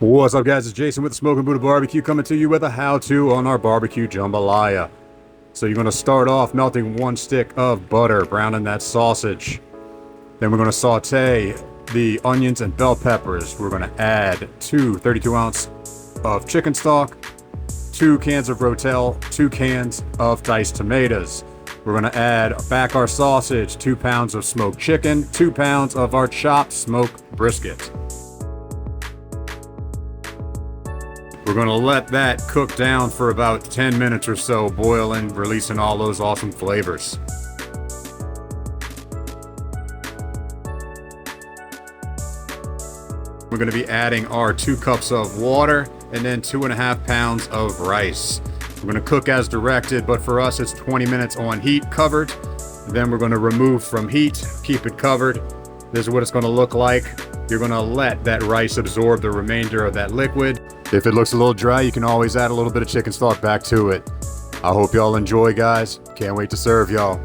What's up, guys? It's Jason with the Smoking Buddha Barbecue, coming to you with a how-to on our BBQ Jambalaya. So you're going to start off melting 1 stick of butter, browning that sausage. Then we're going to saute the onions and bell peppers. We're going to add 2 32-ounce of chicken stock, 2 cans of Rotel, 2 cans of diced tomatoes. We're going to add back our sausage, 2 pounds of smoked chicken, 2 pounds of our chopped smoked brisket. We're going to let that cook down for about 10 minutes or so, boiling, releasing all those awesome flavors. We're going to be adding our 2 cups of water and then 2.5 pounds of rice. We're going to cook as directed, but for us it's 20 minutes on heat covered. Then we're going to remove from heat, keep it covered. This is what it's going to look like. You're going to let that rice absorb the remainder of that liquid. If it looks a little dry, you can always add a little bit of chicken stock back to it. I hope y'all enjoy, guys. Can't wait to serve y'all.